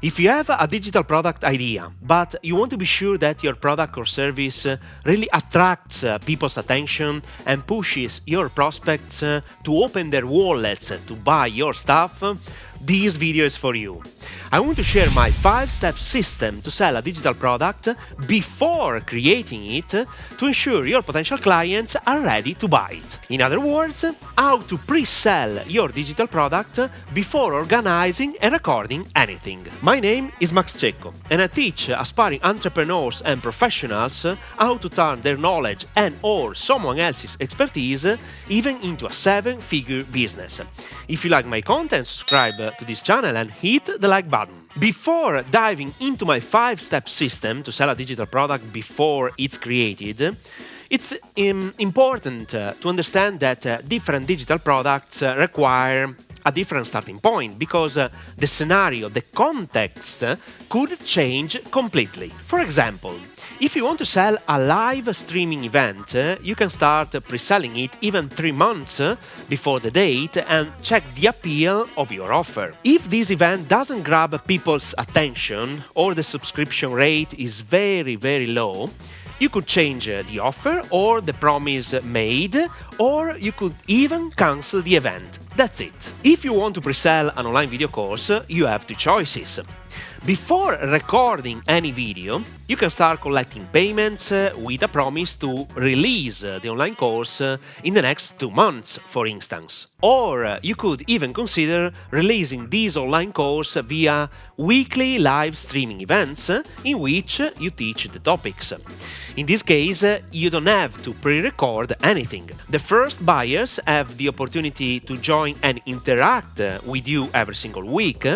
If you have a digital product idea, but you want to be sure that your product or service really attracts people's attention and pushes your prospects to open their wallets to buy your stuff, this video is for you. I want to share my 5-step system to sell a digital product before creating it to ensure your potential clients are ready to buy it. In other words, how to pre-sell your digital product before organizing and recording anything. My name is Max Cecco and I teach aspiring entrepreneurs and professionals how to turn their knowledge and or someone else's expertise even into a 7-figure business. If you like my content, subscribe to this channel and hit the like button. Before diving into my 5-step system to sell a digital product before it's created, it's important to understand that different digital products require a different starting point because the scenario, the context could change completely. For example, if you want to sell a live streaming event, you can start pre-selling it even 3 months before the date and check the appeal of your offer. If this event doesn't grab people's attention or the subscription rate is very low, you could change the offer or the promise made, or you could even cancel the event. That's it. If you want to pre-sell an online video course, you have 2 choices. Before recording any video, you can start collecting payments with a promise to release the online course in the next 2 months, for instance. Or you could even consider releasing this online course via weekly live streaming events in which you teach the topics. In this case, you don't have to pre-record anything. The first buyers have the opportunity to join and interact with you every single week.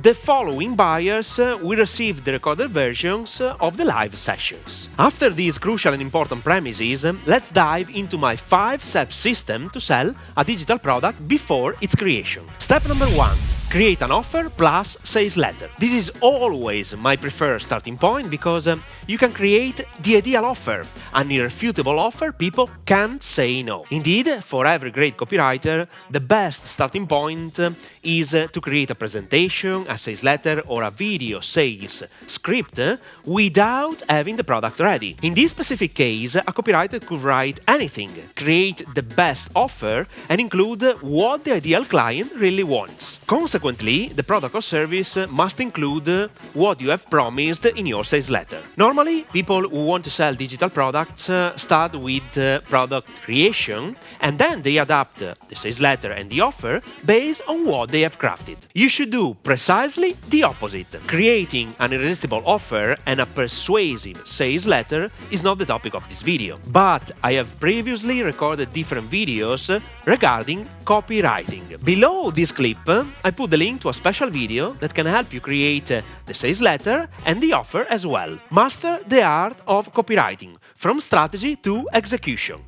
The following buyers will receive the recorded versions of the live sessions. After these crucial and important premises, let's dive into my 5-step system to sell a digital product before its creation. Step number 1. Create an offer plus sales letter. This is always my preferred starting point because you can create the ideal offer, an irrefutable offer people can't say no. Indeed, for every great copywriter, the best starting point is to create a presentation, a sales letter, or a video sales script without having the product ready. In this specific case, a copywriter could write anything, create the best offer, and include what the ideal client really wants. Consequently, the product or service must include what you have promised in your sales letter. Normally, people who want to sell digital products start with product creation and then they adapt the sales letter and the offer based on what they have crafted. You should do precisely the opposite. Creating an irresistible offer and a persuasive sales letter is not the topic of this video, but I have previously recorded different videos regarding copywriting. Below this clip, I put the link to a special video that can help you create the sales letter and the offer as well. Master the art of copywriting, from strategy to execution.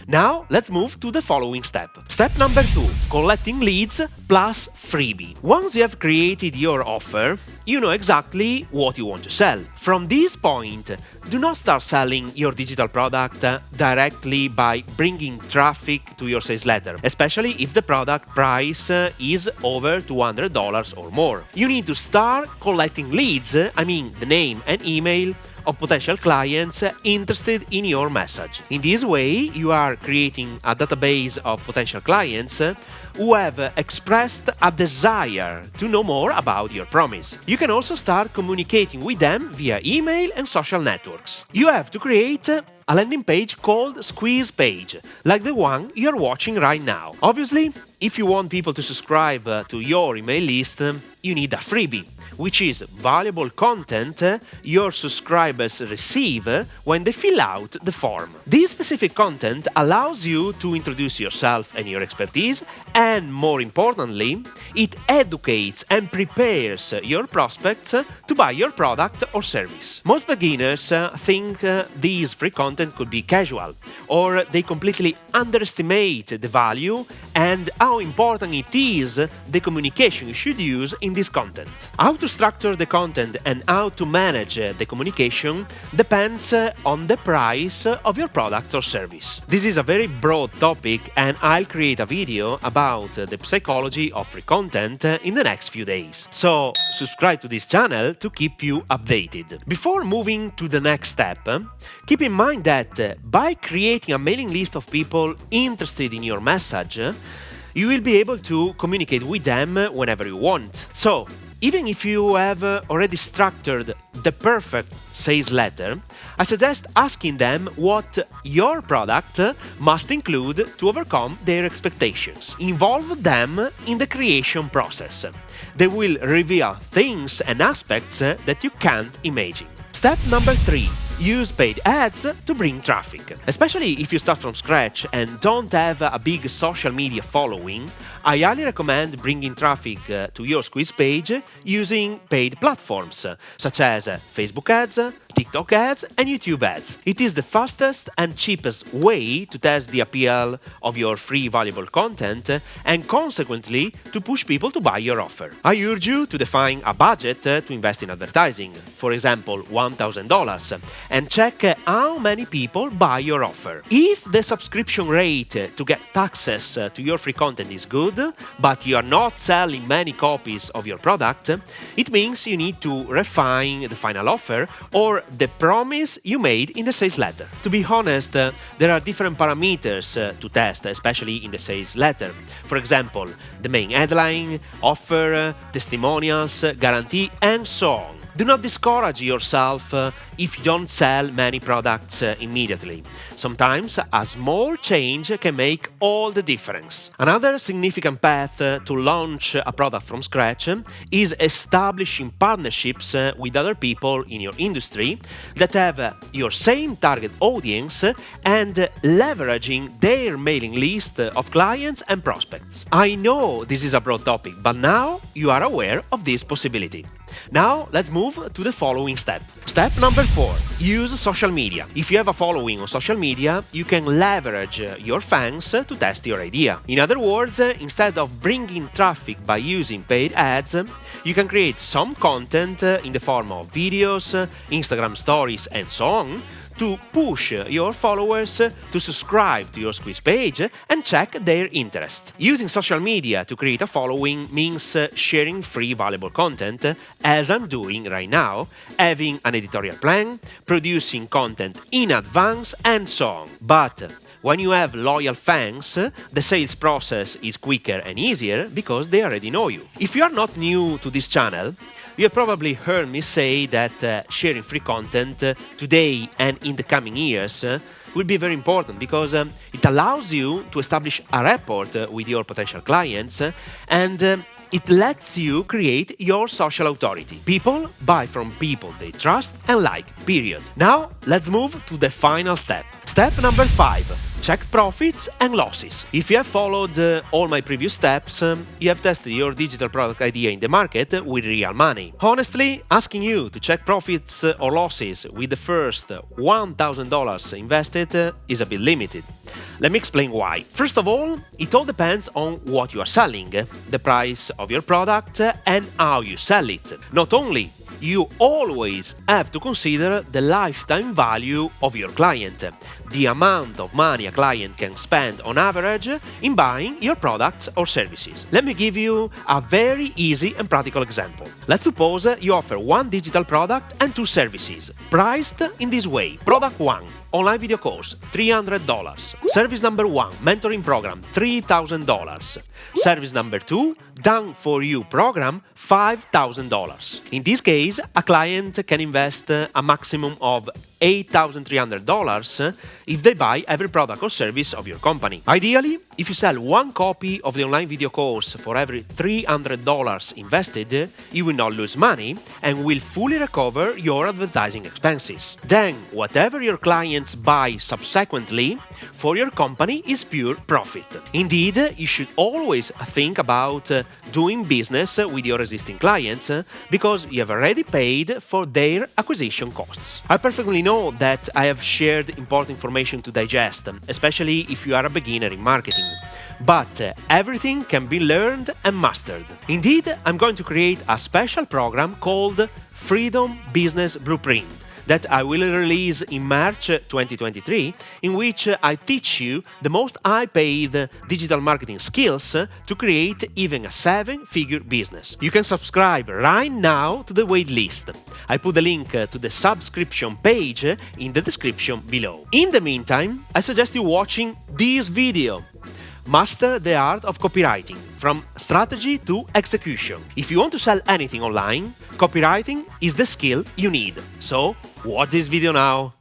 Now, let's move to the following step. Step number 2. Collecting leads plus freebie. Once you have created your offer, you know exactly what you want to sell. From this point, do not start selling your digital product directly by bringing traffic to your sales letter, especially if the product price is over $200 or more. You need to start collecting leads, I mean the name and email of potential clients interested in your message. In this way, you are creating a database of potential clients who have expressed a desire to know more about your promise. You can also start communicating with them via email and social networks. You have to create a landing page called Squeeze Page, like the one you're watching right now. Obviously, if you want people to subscribe to your email list, you need a freebie, which is valuable content your subscribers receive when they fill out the form. This specific content allows you to introduce yourself and your expertise, and more importantly, it educates and prepares your prospects to buy your product or service. Most beginners think this free content could be casual, or they completely underestimate the value and how important it is the communication you should use in this content. How to structure the content and how to manage the communication depends on the price of your product or service. This is a very broad topic, and I'll create a video about the psychology of free content in the next few days. So subscribe to this channel to keep you updated. Before moving to the next step, keep in mind that by creating a mailing list of people interested in your message, you will be able to communicate with them whenever you want. So, even if you have already structured the perfect sales letter, I suggest asking them what your product must include to overcome their expectations. Involve them in the creation process. They will reveal things and aspects that you can't imagine. Step number 3. Use paid ads to bring traffic. Especially if you start from scratch and don't have a big social media following, I highly recommend bringing traffic to your squeeze page using paid platforms such as Facebook ads, TikTok ads, and YouTube ads. It is the fastest and cheapest way to test the appeal of your free valuable content and consequently to push people to buy your offer. I urge you to define a budget to invest in advertising, for example $1,000, and check how many people buy your offer. If the subscription rate to get access to your free content is good, but you are not selling many copies of your product, it means you need to refine the final offer or the promise you made in the sales letter. To be honest, there are different parameters to test, especially in the sales letter. For example, the main headline, offer, testimonials, guarantee, and so on. Do not discourage yourself if you don't sell many products immediately. Sometimes a small change can make all the difference. Another significant path to launch a product from scratch is establishing partnerships with other people in your industry that have your same target audience and leveraging their mailing list of clients and prospects. I know this is a broad topic, but now you are aware of this possibility. Now, let's move to the following step. Step number 4. Use social media. If you have a following on social media, you can leverage your fans to test your idea. In other words, instead of bringing traffic by using paid ads, you can create some content in the form of videos, Instagram stories, and so on, to push your followers to subscribe to your squeeze page and check their interest. Using social media to create a following means sharing free valuable content, as I'm doing right now, having an editorial plan, producing content in advance, and so on. But when you have loyal fans, the sales process is quicker and easier because they already know you. If you are not new to this channel, you have probably heard me say that sharing free content today and in the coming years will be very important because it allows you to establish a rapport with your potential clients and it lets you create your social authority. People buy from people they trust and like, period. Now, let's move to the final step. Step number 5. Check profits and losses. If you have followed all my previous steps, you have tested your digital product idea in the market with real money. Honestly, asking you to check profits or losses with the first $1,000 invested is a bit limited. Let me explain why. First of all, it all depends on what you are selling, the price of your product, and how you sell it. Not only, you always have to consider the lifetime value of your client, the amount of money a client can spend on average in buying your products or services. Let me give you a very easy and practical example. Let's suppose you offer one digital product and two services, priced in this way. Product 1, online video course, $300. Service number 1, mentoring program, $3,000. Service number 2, done for you program, $5,000. In this case, a client can invest a maximum of $8,300 if they buy every product or service of your company. Ideally, if you sell one copy of the online video course for every $300 invested, you will not lose money and will fully recover your advertising expenses. Then, whatever your clients buy subsequently for your company is pure profit. Indeed, you should always think about doing business with your existing clients because you have already paid for their acquisition costs. I perfectly know know that I have shared important information to digest, especially if you are a beginner in marketing. But everything can be learned and mastered. Indeed, I'm going to create a special program called Freedom Business Blueprint that I will release in March 2023, in which I teach you the most high-paid digital marketing skills to create even a 7-figure business. You can subscribe right now to the waitlist. I put the link to the subscription page in the description below. In the meantime, I suggest you watching this video. Master the art of copywriting, from strategy to execution. If you want to sell anything online, copywriting is the skill you need. So, watch this video now.